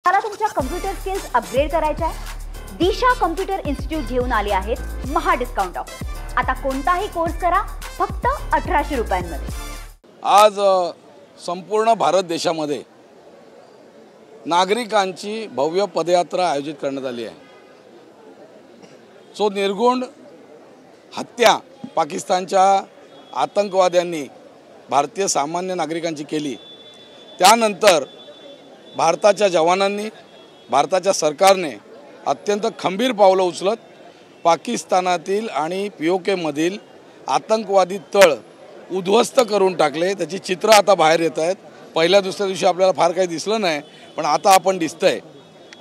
मला तुमच्या computer skills upgrade करायच्या आहे? दिशा कम्प्युटर इन्स्टिट्यूट घेऊन आले आहेत महा डिस्काउंट ऑफर। आता कोणताही कोर्स करा फक्त 1800 रुपयांमध्ये। आज संपूर्ण भारत देशामध्ये नागरिकांची भव्य पदयात्रा आयोजित करण्यात आली आहे। जो निर्गुण हत्या पाकिस्तानच्या आतंकवाद्यांनी भारतीय सामान्य नागरिकांची केली, त्यानंतर भारताच्या जवानांनी, भारताच्या सरकारने अत्यंत खंबीर पावलं उचलत पाकिस्तानातील आणि POK मधील आतंकवादी तळ उद्ध्वस्त करून टाकले। त्याची चित्र आता बाहेर येत आहेत। पहिल्या दुसऱ्या दिवशी आपल्याला फार काही दिसलं नाही, पण आता आपण दिसतंय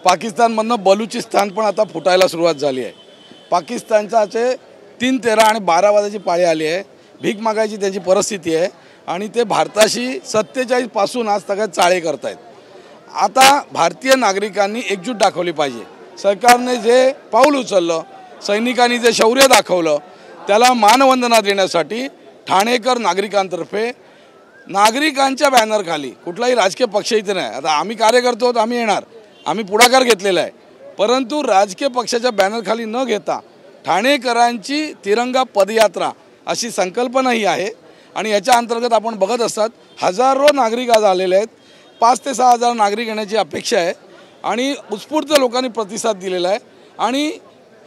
पाकिस्तानमधनं बलुचिस्तान पण आता फुटायला सुरुवात झाली आहे। पाकिस्तानचे 3, 13 आणि 12 वाजायची पाळी आली आहे। भीक मागायची त्यांची परिस्थिती आहे आणि ते भारताशी 47 पासून आज तक चाळे करतायत। आता भारतीय नागरिकांनी एकजूट दाखवली पाहिजे। सरकारने जे पाऊल उचललं, सैनिकांनी जे शौर्य दाखवलं, त्याला मानवंदना देण्यासाठी ठाणेकर नागरिकांतर्फे नागरिकांच्या बॅनरखाली, कुठलाही राजकीय पक्ष इथे नाही, आता आम्ही कार्यकर्ते आहोत, आम्ही येणार, आम्ही पुढाकार घेतलेला आहे, परंतु राजकीय पक्षाच्या बॅनरखाली न घेता ठाणेकरांची तिरंगा पदयात्रा अशी संकल्पना ही आहे। आणि याच्या अंतर्गत आपण बघत असतात हजारो नागरिक आज आलेले आहेत। 5 ते 6 हजार नागरिक येण्याची अपेक्षा आहे आणि उत्स्फूर्त लोकांनी प्रतिसाद दिलेला आहे। आणि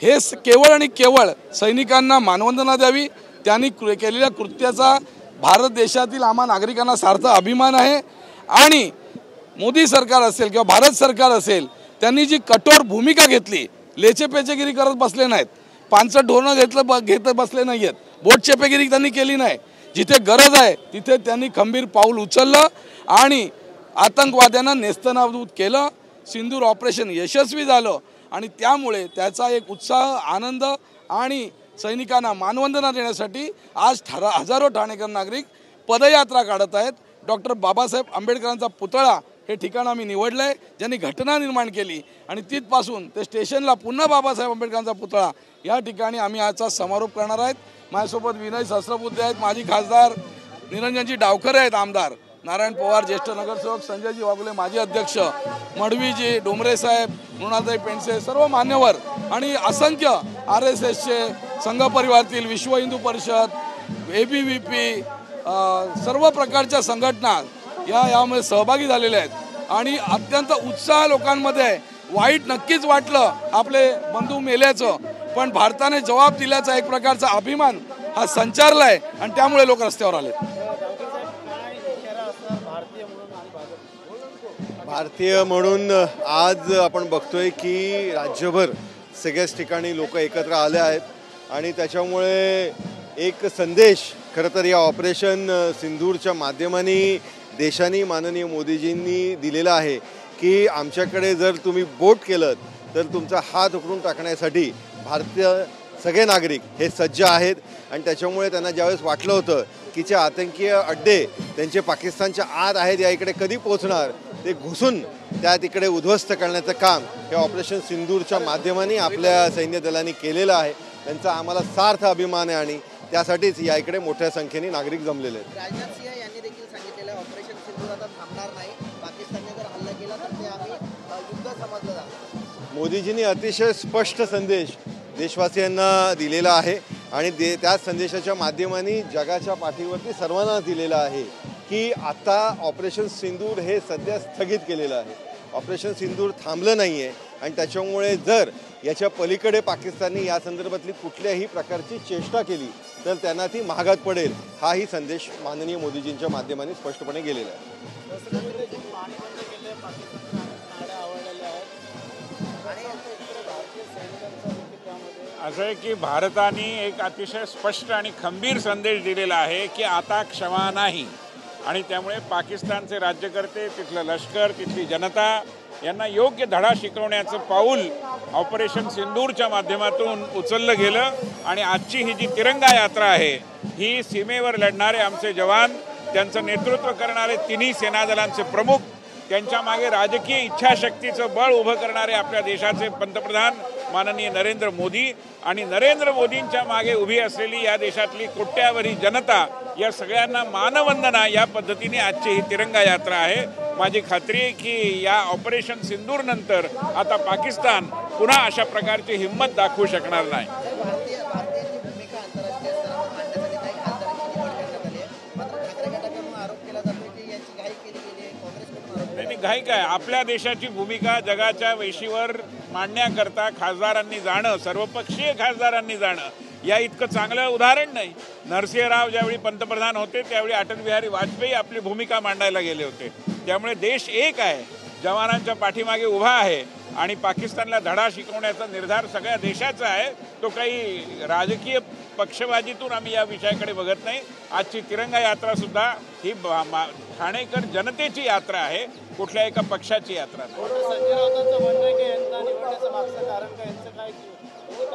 हे केवळ आणि केवळ सैनिकांना मानवंदना द्यावी, त्यांनी केलेल्या कृत्याचा भारत देशातील आम्हा नागरिकांना सार्थ अभिमान आहे। आणि मोदी सरकार असेल किंवा भारत सरकार असेल, त्यांनी जी कठोर भूमिका घेतली, लेचेपेचेगिरी करत बसले नाहीत, पानसट धोरणं घेत बसले नाही आहेत, बोटचेपेगिरी त्यांनी केली नाही। जिथे गरज आहे तिथे त्यांनी खंबीर पाऊल उचललं आणि आतंकवाद्यांना नेस्तनाबूत केलं। सिंदूर ऑपरेशन यशस्वी झालं आणि त्यामुळे त्याचा एक उत्साह, आनंद आणि सैनिकांना मानवंदना देण्यासाठी आज हजारो ठाणेकर नागरिक पदयात्रा काढत आहेत। डॉक्टर बाबासाहेब आंबेडकरांचा पुतळा हे ठिकाण आम्ही निवडलं आहे, ज्यांनी घटना निर्माण केली, आणि तिथपासून ते स्टेशनला पुन्हा बाबासाहेब आंबेडकरांचा पुतळा या ठिकाणी आम्ही आजचा समारोप करणार आहेत। माझ्यासोबत विनय सहस्त्रबुद्धे आहेत, माजी खासदार निरंजनजी डावखरे आहेत, आमदार नारायण पवार, ज्येष्ठ नगरसेवक संजयजी वाघुले, माजी अध्यक्ष मडवीजी, डोंबरे साहेब, मृणालताई पेंडसे, सर्व मान्यवर आणि असंख्य RSSचे, संघ परिवारातील, विश्व हिंदू परिषद, ABVP, सर्व प्रकारच्या संघटना यामध्ये सहभागी झालेल्या आहेत। आणि अत्यंत उत्साह लोकांमध्ये आहे। वाईट नक्कीच वाटलं आपले बंधू मेल्याचं, पण भारताने जबाब दिल्याचा एक प्रकारचा अभिमान हा संचारला आहे आणि त्यामुळे लोक रस्त्यावर आले। भारतीय म्हणून आज आपण बघतोय की राज्यभर सगळ्याच ठिकाणी लोक एकत्र आले आहेत आणि त्याच्यामुळे एक संदेश खरं तर या ऑपरेशन सिंदूरच्या माध्यमाने देशाने माननीय मोदीजींनी दिलेला आहे की आमच्याकडे जर तुम्ही बोट केलं तर तुमचा हात उकरून टाकण्यासाठी भारतीय सगळे नागरिक हे सज्ज आहेत। आणि त्याच्यामुळे त्यांना ज्यावेळेस वाटलं होतं की जे आतंकीय अड्डे त्यांचे पाकिस्तानच्या आत आहेत, या इकडे कधी पोहोचणार, ते घुसून त्या तिकडे उद्ध्वस्त करण्याचं काम हे ऑपरेशन सिंदूरच्या माध्यमाने आपल्या सैन्य दलांनी केलेलं आहे। त्यांचा आम्हाला सार्थ अभिमान आहे आणि त्यासाठीच या इकडे मोठ्या संख्येने नागरिक जमलेले आहेत। राजनाथ सिंह यांनी देखील सांगितलेलं ऑपरेशन सिंदूर आता थांबणार नाही, पाकिस्तानने जर हल्ला केला तर ते आम्ही युद्ध समजलं जातं। मोदीजींनी अतिशय स्पष्ट संदेश देशवासियांना दिलेला आहे आणि त्या संदेशाच्या माध्यमाने जगाच्या पाठीवरती सर्वांना दिलेला आहे की आता ऑपरेशन सिंदूर हे सध्या स्थगित केलेलं आहे। ऑपरेशन सिंदूर थांबलं नाही आहे आणि त्याच्यामुळे जर याच्या पलीकडे पाकिस्तानने या संदर्भातली कुठल्याही प्रकारची चेष्टा केली तर त्यांना ती महागात पडेल, हाही संदेश माननीय मोदीजींच्या माध्यमाने स्पष्टपणे गेलेला आहे। असं आहे की भारताने एक अतिशय स्पष्ट आणि खंबीर संदेश दिलेला आहे की आता क्षमा नाही। आणि त्यामुळे पाकिस्तानचे राज्यकर्ते, तिथलं लष्कर, तिथली जनता यांना योग्य धडा शिकवण्याचं पाऊल ऑपरेशन सिंदूरच्या माध्यमातून उचललं गेलं। आणि आजची ही जी तिरंगा यात्रा आहे ही सीमेवर लढणारे आमचे जवान, त्यांचं नेतृत्व करणारे तिन्ही सेनादलांचे प्रमुख, त्यांच्या मागे राजकीय इच्छाशक्तीचं बळ उभं करणारे आपल्या देशाचे पंतप्रधान माननीय नरेंद्र मोदी आणि नरेंद्र मोदींच्या मागे उभी असलेली या देशातली कोट्यावधी जनता, या सगळ्यांना मानवंदना या पद्धतीने आजची ही तिरंगा यात्रा आहे. माझी खात्री आहे की या ऑपरेशन सिंदूर नंतर आता पाकिस्तान पुन्हा अशा प्रकारची हिंमत दाखवू शकणार नाही. भारतीयांची भूमिका आंतरराष्ट्रीय स्तरावर मांडण्यासाठी काही खासदारांची निवड करण्यात आली आहे. मात्र ठाकरे गटाकडून आरोप केला जातो की यांची घाई केली गेली आहे. काँग्रेसकडून आरोप नाही घाई काय, आपल्या देशाची भूमिका जगाच्या वेशीवर मांडण्याकरता खासदारांनी जाणं, सर्वपक्षीय खासदारांनी जाणं या इतकं चांगलं उदाहरण नाही. नरसिंह राव ज्यावेळी पंतप्रधान होते त्यावेळी अटल बिहारी वाजपेयी आपली भूमिका मांडायला गेले होते. त्यामुळे देश एक आहे, जवानांच्या पाठीमागे उभा आहे आणि पाकिस्तानला धडा शिकवण्याचा निर्धार सगळ्या देशाचा आहे. तो काही राजकीय पक्षबाजीतून आम्ही या विषयाकडे बघत नाही. आजची तिरंगा यात्रा सुद्धा ही ठाणेकर जनतेची यात्रा आहे, कुठल्या एका पक्षाची यात्रा नाही. संजय राऊतांचं म्हणणं आहे की यांना निवडण्याचं मागचं कारण काय, यांचं काय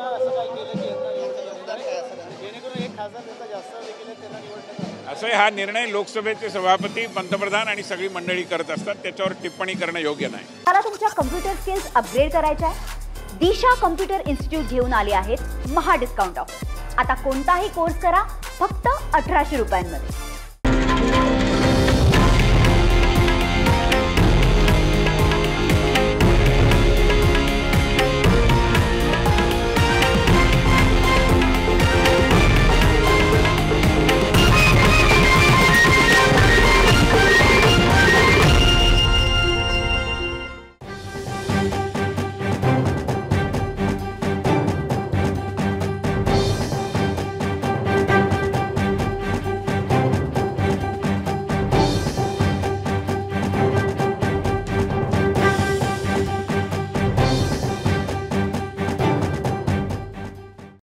असं काय केलं की यांना निवडण्याचं, जेणेकरून एक खासदार त्याचा जास्त देखील त्यांना निवडण्याचं असं हा निर्णय लोकसभेचे सभापती, पंतप्रधान आणि सगळी मंडळी करत असतात. त्याच्यावर टिप्पणी करणं योग्य नाही. मला तुमच्या कम्प्युटर स्किल्स अपग्रेड करायच्या आहे? दिशा कम्प्युटर इन्स्टिट्यूट घेऊन आले आहेत महा डिस्काउंट ऑफ. आता कोणताही कोर्स करा फक्त 1800 रुपयांमध्ये.